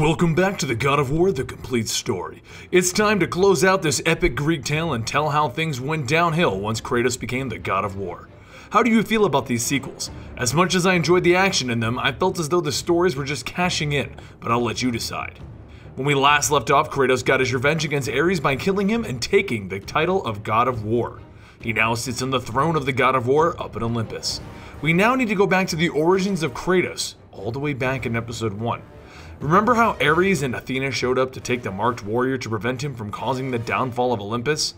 Welcome back to the God of War, the complete story. It's time to close out this epic Greek tale and tell how things went downhill once Kratos became the God of War. How do you feel about these sequels? As much as I enjoyed the action in them, I felt as though the stories were just cashing in, but I'll let you decide. When we last left off, Kratos got his revenge against Ares by killing him and taking the title of God of War. He now sits on the throne of the God of War up in Olympus. We now need to go back to the origins of Kratos, all the way back in episode 1. Remember how Ares and Athena showed up to take the marked warrior to prevent him from causing the downfall of Olympus?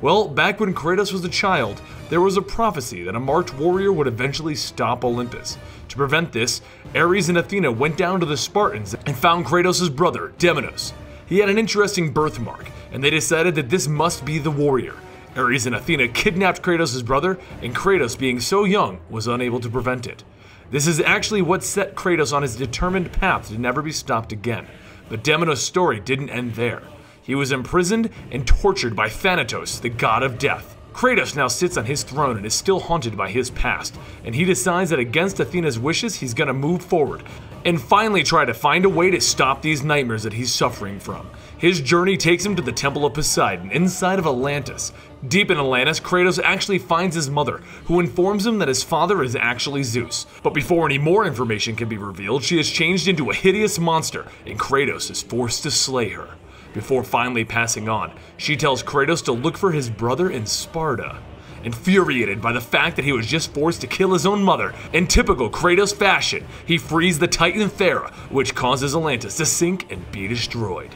Well, back when Kratos was a child, there was a prophecy that a marked warrior would eventually stop Olympus. To prevent this, Ares and Athena went down to the Spartans and found Kratos' brother, Deimos. He had an interesting birthmark, and they decided that this must be the warrior. Ares and Athena kidnapped Kratos' brother, and Kratos, being so young, was unable to prevent it. This is actually what set Kratos on his determined path to never be stopped again. But Deimos' story didn't end there. He was imprisoned and tortured by Thanatos, the god of death. Kratos now sits on his throne and is still haunted by his past, and he decides that against Athena's wishes, he's gonna move forward and finally try to find a way to stop these nightmares that he's suffering from. His journey takes him to the Temple of Poseidon inside of Atlantis. Deep in Atlantis, Kratos actually finds his mother, who informs him that his father is actually Zeus. But before any more information can be revealed, she is changed into a hideous monster, and Kratos is forced to slay her. Before finally passing on, she tells Kratos to look for his brother in Sparta. Infuriated by the fact that he was just forced to kill his own mother, in typical Kratos fashion, he frees the Titan Thera, which causes Atlantis to sink and be destroyed.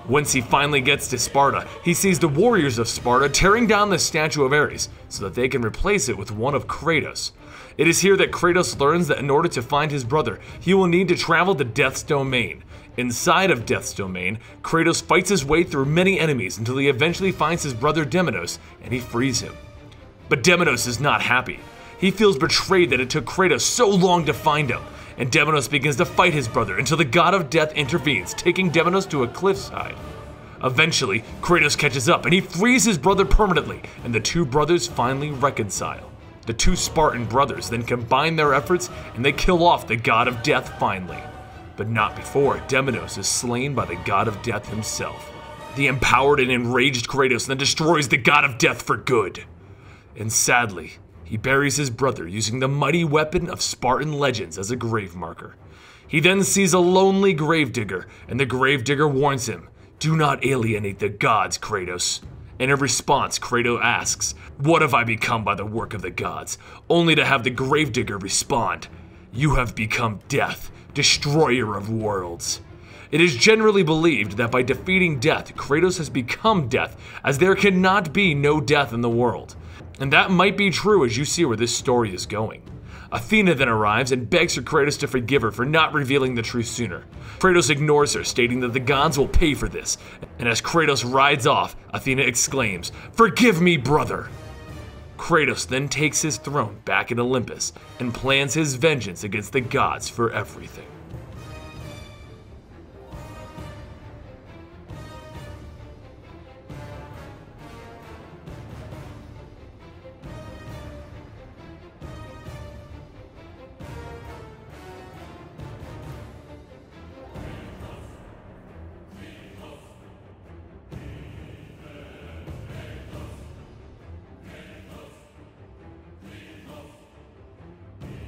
Once he finally gets to Sparta, he sees the warriors of Sparta tearing down the statue of Ares so that they can replace it with one of Kratos. It is here that Kratos learns that in order to find his brother, he will need to travel to Death's Domain. Inside of Death's Domain, Kratos fights his way through many enemies until he eventually finds his brother Deimos and he frees him. But Deimos is not happy. He feels betrayed that it took Kratos so long to find him, and Deimos begins to fight his brother until the god of death intervenes, taking Deimos to a cliffside. Eventually, Kratos catches up and he frees his brother permanently, and the two brothers finally reconcile. The two Spartan brothers then combine their efforts and they kill off the god of death finally. But not before Deimos is slain by the god of death himself. The empowered and enraged Kratos then destroys the god of death for good. And sadly, he buries his brother using the mighty weapon of Spartan legends as a grave marker. He then sees a lonely gravedigger, and the gravedigger warns him, "Do not alienate the gods, Kratos." And in response, Kratos asks, "What have I become by the work of the gods?" Only to have the gravedigger respond, "You have become death, destroyer of worlds." It is generally believed that by defeating death, Kratos has become death, as there cannot be no death in the world. And that might be true as you see where this story is going. Athena then arrives and begs for Kratos to forgive her for not revealing the truth sooner. Kratos ignores her, stating that the gods will pay for this. And as Kratos rides off, Athena exclaims, "Forgive me, brother!" Kratos then takes his throne back in Olympus and plans his vengeance against the gods for everything.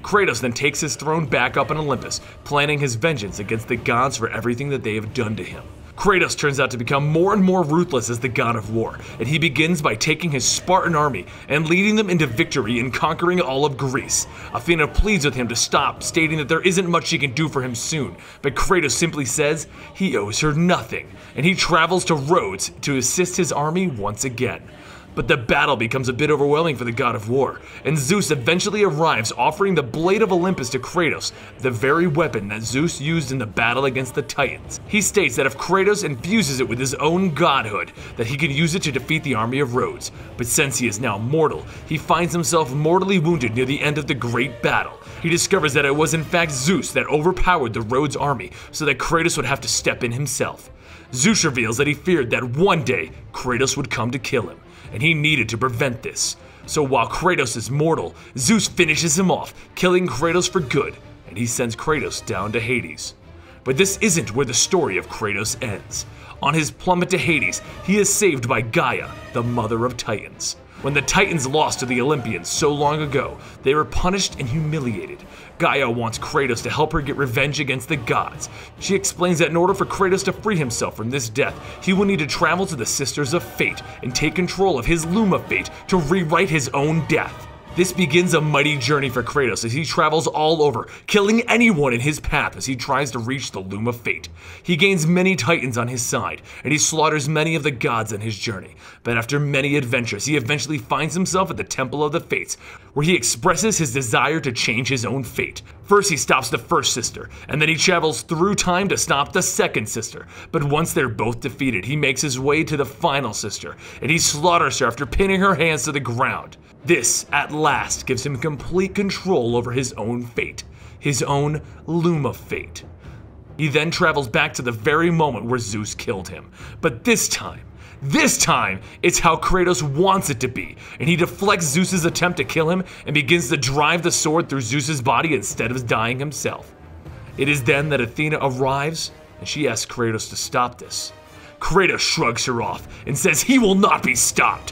Kratos then takes his throne back up in Olympus, planning his vengeance against the gods for everything that they have done to him. Kratos turns out to become more and more ruthless as the god of war, and he begins by taking his Spartan army and leading them into victory and conquering all of Greece. Athena pleads with him to stop, stating that there isn't much she can do for him soon, but Kratos simply says he owes her nothing, and he travels to Rhodes to assist his army once again. But the battle becomes a bit overwhelming for the god of war, and Zeus eventually arrives offering the Blade of Olympus to Kratos, the very weapon that Zeus used in the battle against the Titans. He states that if Kratos infuses it with his own godhood, that he can use it to defeat the army of Rhodes. But since he is now mortal, he finds himself mortally wounded near the end of the great battle. He discovers that it was in fact Zeus that overpowered the Rhodes army, so that Kratos would have to step in himself. Zeus reveals that he feared that one day Kratos would come to kill him, and he needed to prevent this. So while Kratos is mortal, Zeus finishes him off, killing Kratos for good, and he sends Kratos down to Hades. But this isn't where the story of Kratos ends. On his plummet to Hades, he is saved by Gaia, the mother of Titans. When the Titans lost to the Olympians so long ago, they were punished and humiliated. Gaia wants Kratos to help her get revenge against the gods. She explains that in order for Kratos to free himself from this death, he will need to travel to the Sisters of Fate and take control of his loom of fate to rewrite his own death. This begins a mighty journey for Kratos as he travels all over, killing anyone in his path as he tries to reach the loom of fate. He gains many titans on his side, and he slaughters many of the gods on his journey. But after many adventures, he eventually finds himself at the Temple of the Fates, where he expresses his desire to change his own fate. First, he stops the first sister, and then he travels through time to stop the second sister. But once they're both defeated, he makes his way to the final sister, and he slaughters her after pinning her hands to the ground. This, at last, gives him complete control over his own fate, his own loom of fate. He then travels back to the very moment where Zeus killed him. But this time, it's how Kratos wants it to be, and he deflects Zeus's attempt to kill him and begins to drive the sword through Zeus's body instead of dying himself. It is then that Athena arrives, and she asks Kratos to stop this. Kratos shrugs her off and says he will not be stopped.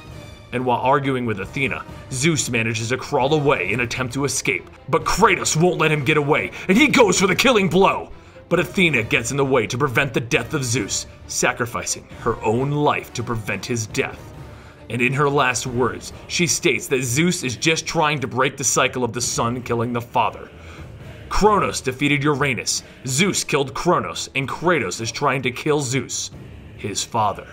And while arguing with Athena, Zeus manages to crawl away in an attempt to escape, but Kratos won't let him get away, and he goes for the killing blow. But Athena gets in the way to prevent the death of Zeus, sacrificing her own life to prevent his death. And in her last words, she states that Zeus is just trying to break the cycle of the son killing the father. Kronos defeated Uranus, Zeus killed Kronos, and Kratos is trying to kill Zeus, his father.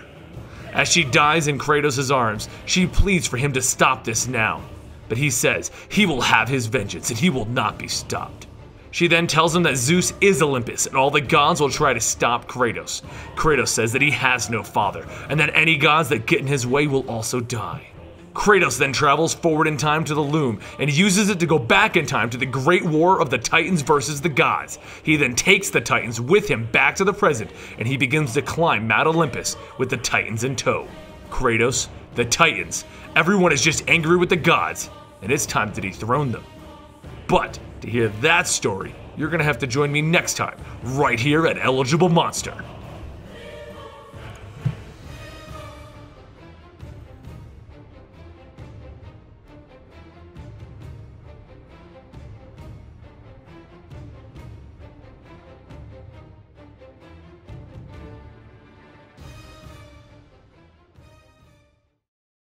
As she dies in Kratos' arms, she pleads for him to stop this now. But he says he will have his vengeance and he will not be stopped. She then tells him that Zeus is Olympus and all the gods will try to stop Kratos. Kratos says that he has no father and that any gods that get in his way will also die. Kratos then travels forward in time to the loom and uses it to go back in time to the great war of the Titans versus the gods. He then takes the Titans with him back to the present and he begins to climb Mount Olympus with the Titans in tow. Kratos, the Titans, everyone is just angry with the gods and it's time to dethrone them. But to hear that story, you're gonna have to join me next time, right here at Eligible Monster.